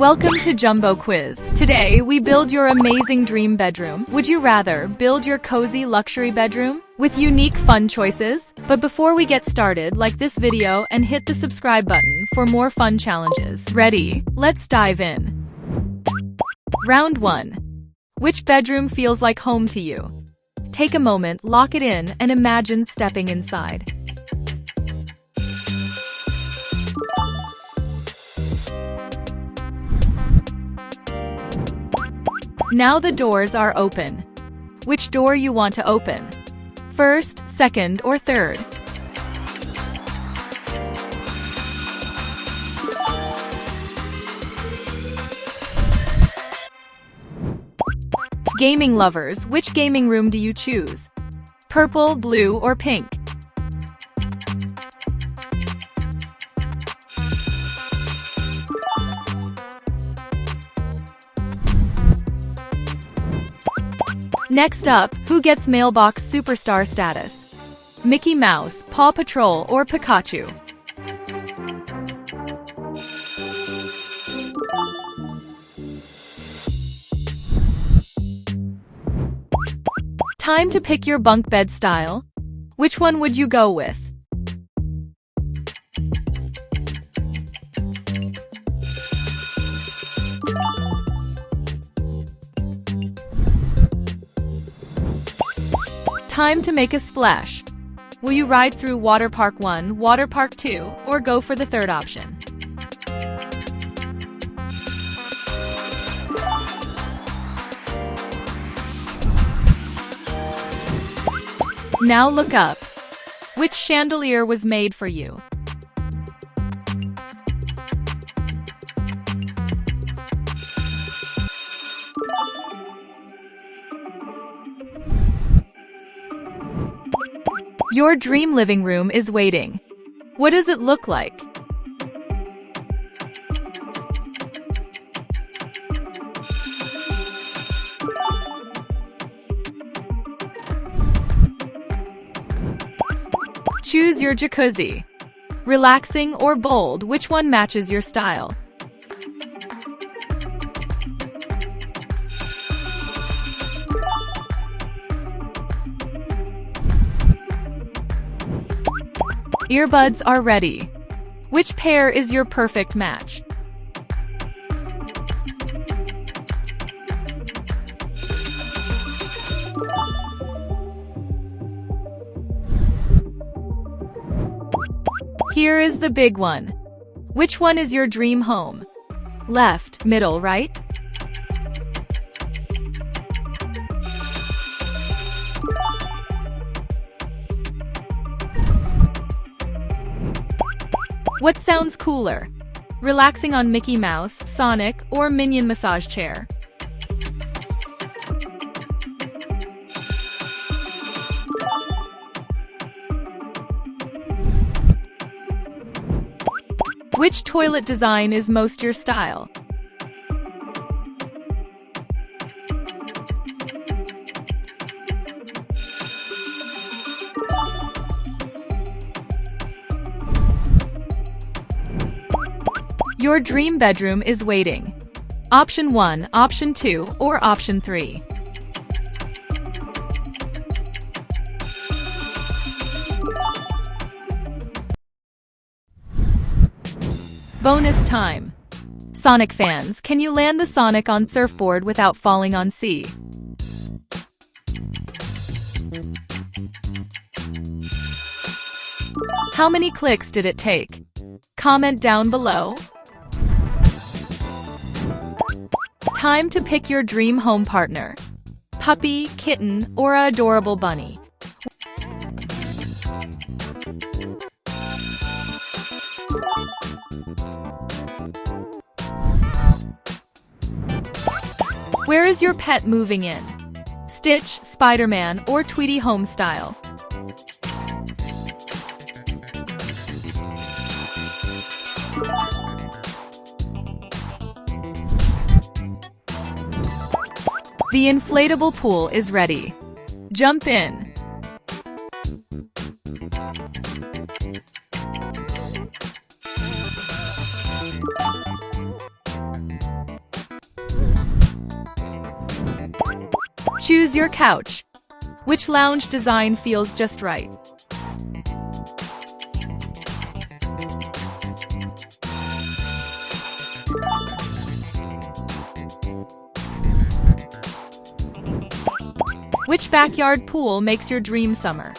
Welcome to Jumbo Quiz. Today, we build your amazing dream bedroom. Would you rather build your cozy luxury bedroom with unique fun choices? But before we get started, like this video and hit the subscribe button for more fun challenges. Ready? Let's dive in. Round 1. Which bedroom feels like home to you? Take a moment, lock it in, and imagine stepping inside. Now the doors are open. Which door you want to open? First, second, or third? Gaming lovers, which gaming room do you choose? Purple, blue, or pink? Next up, who gets mailbox superstar status? Mickey Mouse, Paw Patrol, or Pikachu? Time to pick your bunk bed style. Which one would you go with? Time to make a splash. Will you ride through Water Park 1, Water Park 2, or go for the third option? Now look up. Which chandelier was made for you? Your dream living room is waiting. What does it look like? Choose your jacuzzi. Relaxing or bold, which one matches your style? Earbuds are ready. Which pair is your perfect match? Here is the big one. Which one is your dream home? Left, middle, right? What sounds cooler? Relaxing on Mickey Mouse, Sonic, or Minion massage chair? Which toilet design is most your style? Your dream bedroom is waiting. Option 1, Option 2, or Option 3? Bonus time. Sonic fans, can you land the Sonic on surfboard without falling on sea? How many clicks did it take? Comment down below. Time to pick your dream home partner. Puppy, kitten, or an adorable bunny? Where is your pet moving in? Stitch, Spider-Man, or Tweety home style? The inflatable pool is ready. Jump in. Choose your couch. Which lounge design feels just right? Which backyard pool makes your dream summer?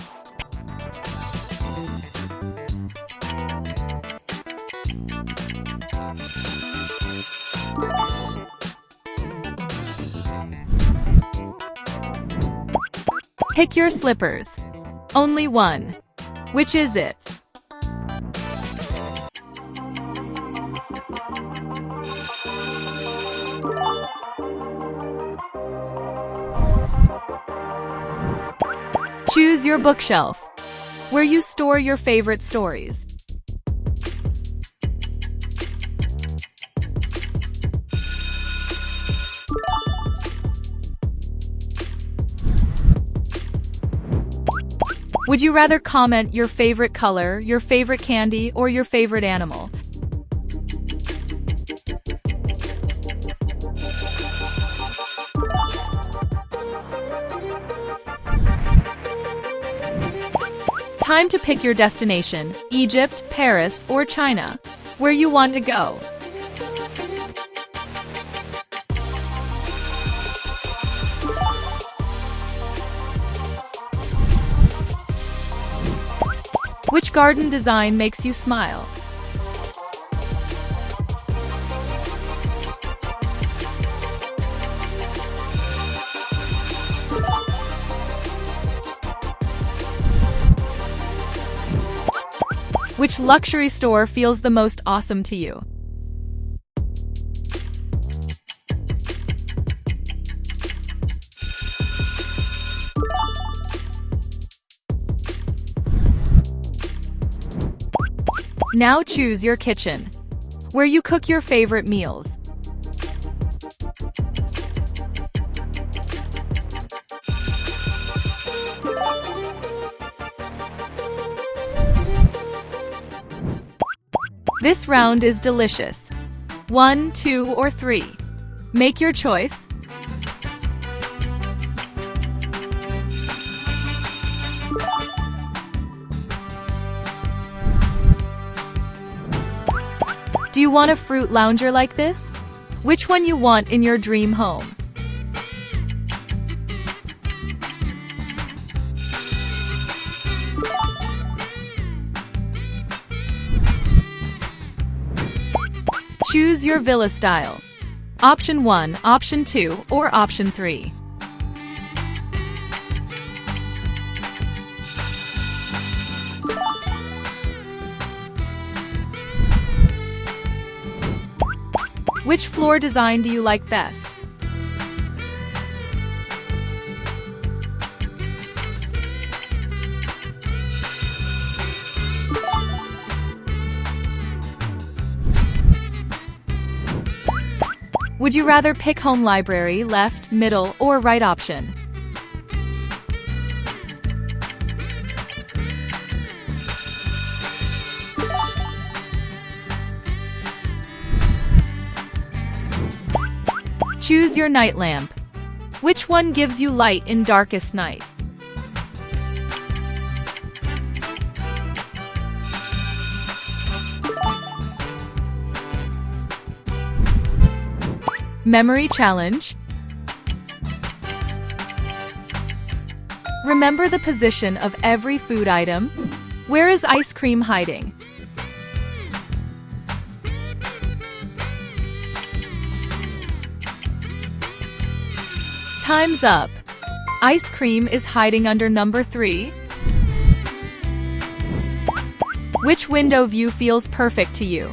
Pick your slippers. Only one. Which is it? Choose your bookshelf, where you store your favorite stories. Would you rather comment your favorite color, your favorite candy, or your favorite animal? Time to pick your destination: Egypt, Paris, or China. Where you want to go? Which garden design makes you smile? Which luxury store feels the most awesome to you? Now choose your kitchen, where you cook your favorite meals. This round is delicious. 1, 2, or 3. Make your choice. Do you want a fruit lounger like this? Which one you want in your dream home? Choose your villa style. Option 1, Option 2, or Option 3. Which floor design do you like best? Would you rather pick home library, left, middle, or right option? Choose your night lamp. Which one gives you light in darkest night? Memory challenge. Remember the position of every food item. Where is ice cream hiding? Time's up. Ice cream is hiding under number 3. Which window view feels perfect to you?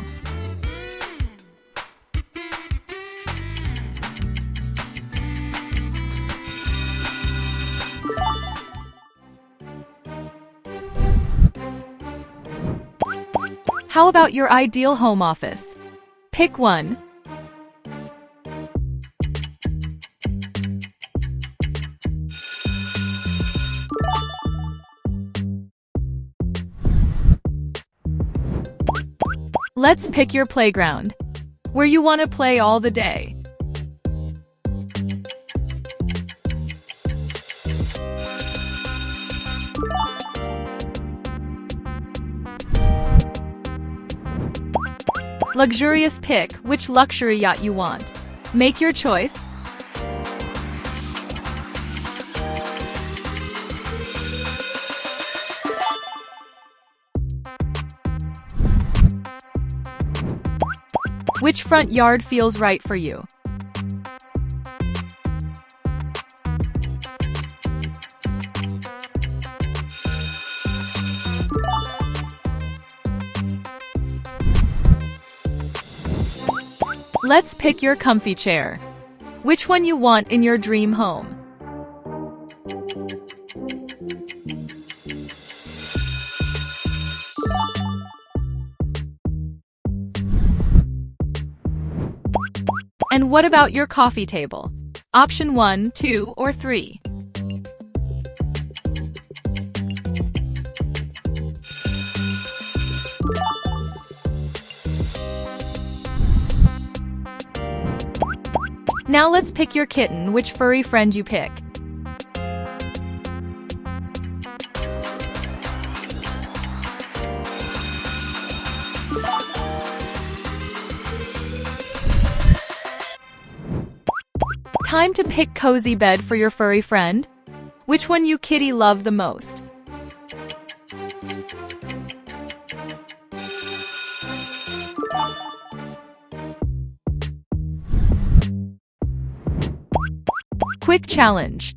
How about your ideal home office? Pick one. Let's pick your playground, where you want to play all the day. Luxurious pick which luxury yacht you want. Make your choice. Which front yard feels right for you? Let's pick your comfy chair. Which one you want in your dream home? And what about your coffee table? Option 1, 2, or 3. Now let's pick your kitten, which furry friend you pick. Time to pick cozy bed for your furry friend. Which one you kitty love the most? Quick challenge.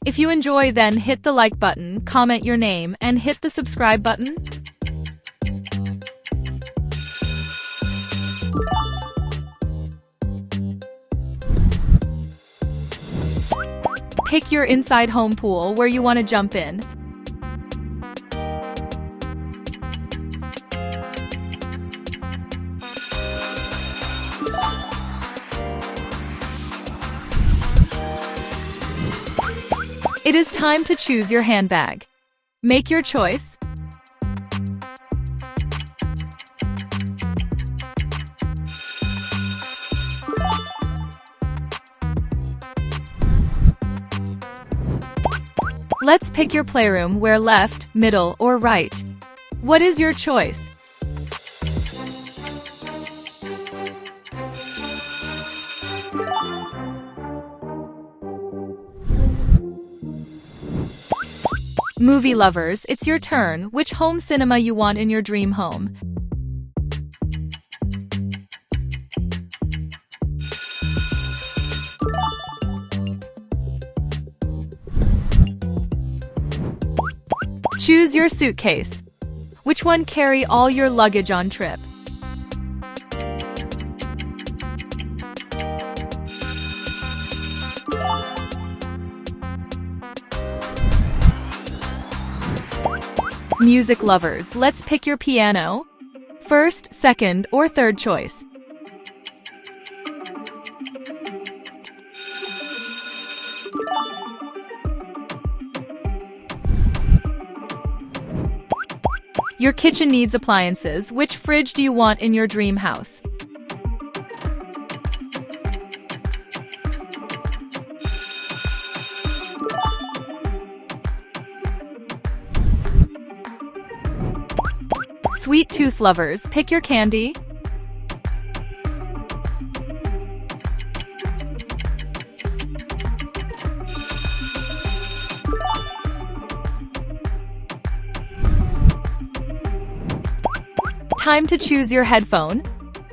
If you enjoy, then hit the like button, comment your name, and hit the subscribe button. Pick your inside home pool where you want to jump in. It is time to choose your handbag. Make your choice. Let's pick your playroom, where left, middle, or right. What is your choice? Movie lovers, it's your turn. Which home cinema you want in your dream home? Choose your suitcase. Which one carry all your luggage on trip? Music lovers, let's pick your piano. First, second, or third choice. Your kitchen needs appliances. Which fridge do you want in your dream house? Sweet tooth lovers, pick your candy. Time to choose your headphone.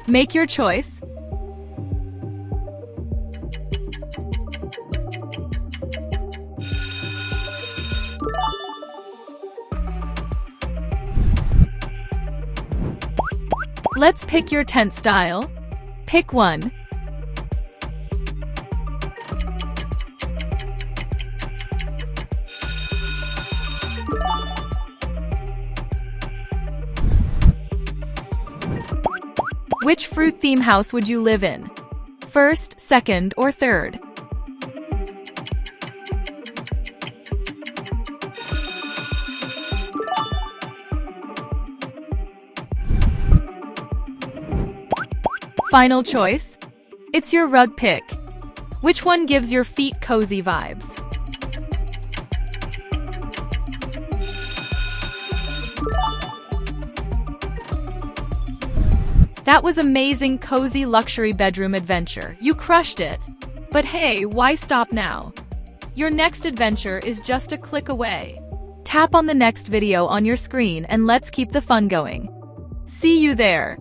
Make your choice. Let's pick your tent style. Pick one. Which fruit theme house would you live in? First, second, or third? Final choice. It's your rug pick. Which one gives your feet cozy vibes? That was amazing cozy luxury bedroom adventure. You crushed it. But hey, why stop now? Your next adventure is just a click away. Tap on the next video on your screen and let's keep the fun going. See you there.